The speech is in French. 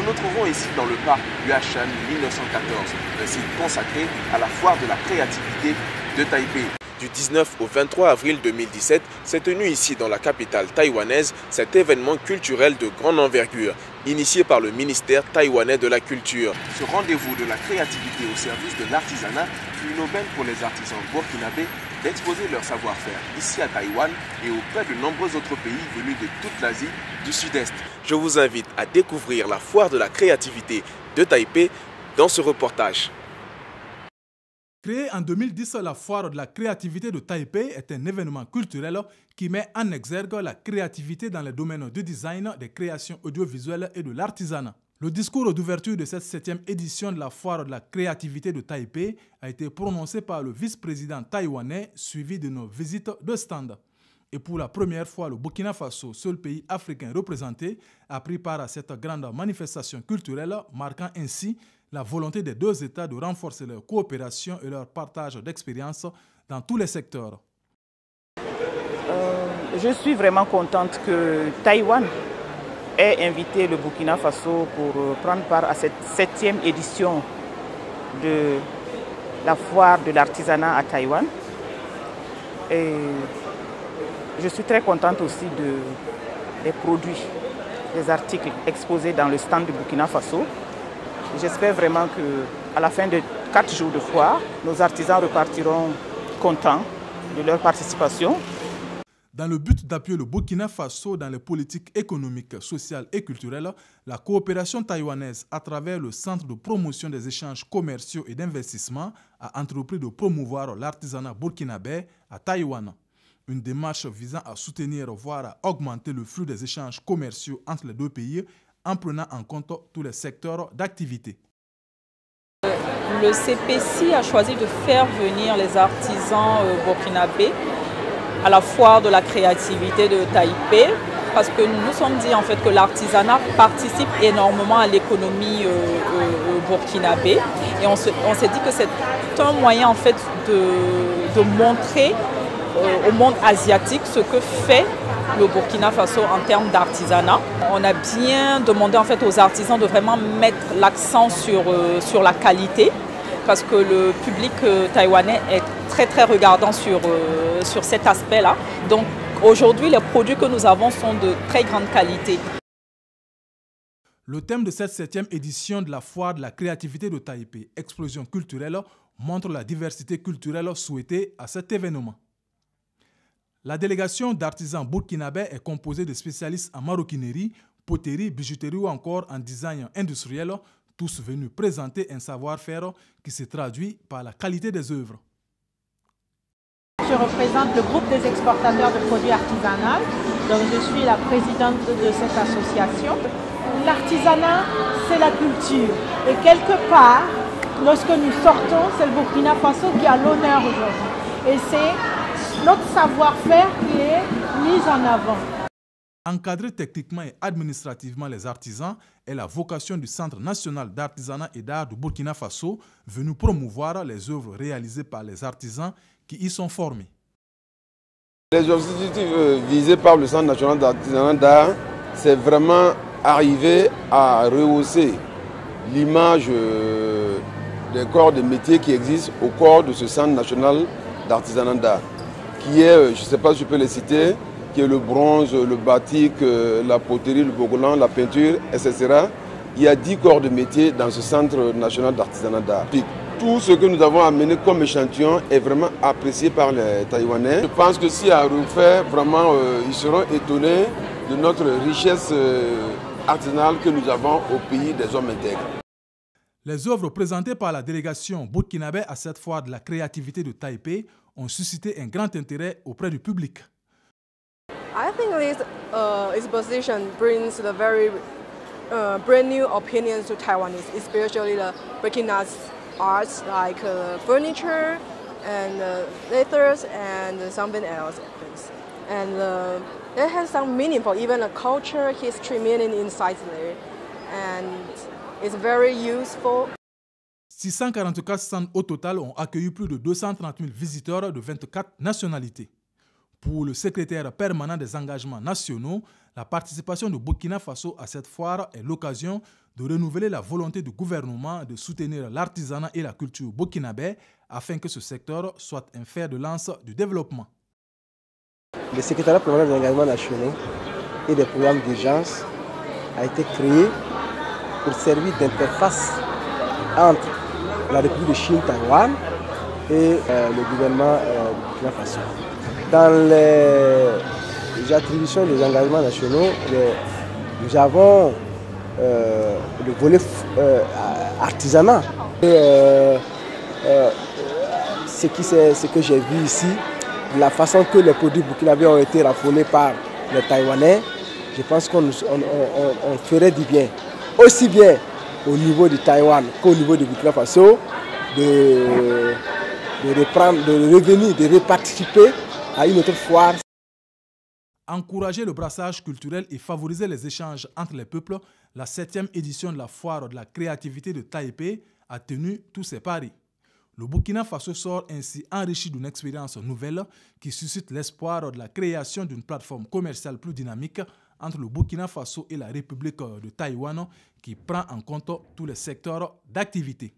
nous nous trouvons ici dans le parc Yuashan 1914, un site consacré à la foire de la créativité de Taipei. Du 19 au 23 avril 2017, s'est tenu ici dans la capitale taïwanaise cet événement culturel de grande envergure, initié par le ministère taïwanais de la Culture. Ce rendez-vous de la créativité au service de l'artisanat fut une aubaine pour les artisans burkinabés d'exposer leur savoir-faire ici à Taïwan et auprès de nombreux autres pays venus de toute l'Asie du Sud-Est. Je vous invite à découvrir la foire de la créativité de Taipei dans ce reportage. Créée en 2010, la foire de la créativité de Taipei est un événement culturel qui met en exergue la créativité dans les domaines du design, des créations audiovisuelles et de l'artisanat. Le discours d'ouverture de cette 7e édition de la foire de la créativité de Taipei a été prononcé par le vice-président taïwanais suivi de nos visites de stand. Et pour la première fois, le Burkina Faso, seul pays africain représenté, a pris part à cette grande manifestation culturelle, marquant ainsi la volonté des deux États de renforcer leur coopération et leur partage d'expériences dans tous les secteurs. Je suis vraiment contente que Taïwan ait invité le Burkina Faso pour prendre part à cette 7e édition de la foire de l'artisanat à Taïwan. Et je suis très contente aussi des produits, des articles exposés dans le stand du Burkina Faso. J'espère vraiment qu'à la fin de 4 jours de foire, nos artisans repartiront contents de leur participation. Dans le but d'appuyer le Burkina Faso dans les politiques économiques, sociales et culturelles, la coopération taïwanaise à travers le Centre de promotion des échanges commerciaux et d'investissement a entrepris de promouvoir l'artisanat burkinabé à Taïwan. Une démarche visant à soutenir, voire à augmenter le flux des échanges commerciaux entre les deux pays en prenant en compte tous les secteurs d'activité. Le CPC a choisi de faire venir les artisans burkinabés à la foire de la créativité de Taipei parce que nous nous sommes dit en fait que l'artisanat participe énormément à l'économie burkinabé et on s'est dit que c'est un moyen en fait de montrer au monde asiatique ce que fait le Burkina Faso en termes d'artisanat. On a bien demandé en fait aux artisans de vraiment mettre l'accent sur la qualité parce que le public taïwanais est très regardant sur cet aspect-là. Donc aujourd'hui, les produits que nous avons sont de très grande qualité. Le thème de cette 7e édition de la foire de la créativité de Taipei, explosion culturelle, montre la diversité culturelle souhaitée à cet événement. La délégation d'artisans burkinabés est composée de spécialistes en maroquinerie, poterie, bijouterie ou encore en design industriel, tous venus présenter un savoir-faire qui se traduit par la qualité des œuvres. Je représente le groupe des exportateurs de produits artisanaux, donc je suis la présidente de cette association. L'artisanat, c'est la culture et quelque part, lorsque nous sortons, c'est le Burkina Faso qui a l'honneur aujourd'hui. Et c'est notre savoir-faire qui est mis en avant. Encadrer techniquement et administrativement les artisans est la vocation du Centre national d'artisanat et d'art du Burkina Faso, venu promouvoir les œuvres réalisées par les artisans qui y sont formés. Les objectifs visés par le Centre national d'artisanat d'art, c'est vraiment arriver à rehausser l'image des corps de métier qui existent au corps de ce Centre national d'artisanat d'art, qui est, je ne sais pas si je peux les citer, qui est le bronze, le batik, la poterie, le bogolan, la peinture, etc. Il y a 10 corps de métier dans ce Centre national d'artisanat d'art. Tout ce que nous avons amené comme échantillon est vraiment apprécié par les Taïwanais. Je pense que si à refaire, vraiment, ils seront étonnés de notre richesse artisanale que nous avons au pays des hommes intègres. Les œuvres présentées par la délégation burkinabé à cette foire de la créativité de Taipei ont suscité un grand intérêt auprès du public. I think this exposition brings the very brand new opinions to Taiwanese, especially the Burkina's arts like furniture and leathers and something else. And it has some meaningful, even a culture, history meaning inside there. And it's very useful. 644 stands au total ont accueilli plus de 230 000 visiteurs de 24 nationalités. Pour le secrétaire permanent des engagements nationaux, la participation du Burkina Faso à cette foire est l'occasion de renouveler la volonté du gouvernement de soutenir l'artisanat et la culture burkinabé afin que ce secteur soit un fer de lance du développement. Le secrétariat permanent des engagements nationaux et des programmes d'urgence a été créé pour servir d'interface entre la République de Chine, Taïwan et le gouvernement du Burkina Faso. Dans les attributions des engagements nationaux, nous avons le volet artisanat. Ce que j'ai vu ici, la façon que les produits burkinabés ont été raffolés par les Taïwanais, je pense qu'on ferait du bien. Aussi bien au niveau du Taïwan qu'au niveau du Burkina Faso, de revenir, de reparticiper à une autre foire. Encourager le brassage culturel et favoriser les échanges entre les peuples, la 7e édition de la foire de la créativité de Taipei a tenu tous ses paris. Le Burkina Faso sort ainsi enrichi d'une expérience nouvelle qui suscite l'espoir de la création d'une plateforme commerciale plus dynamique entre le Burkina Faso et la République de Taïwan qui prend en compte tous les secteurs d'activité.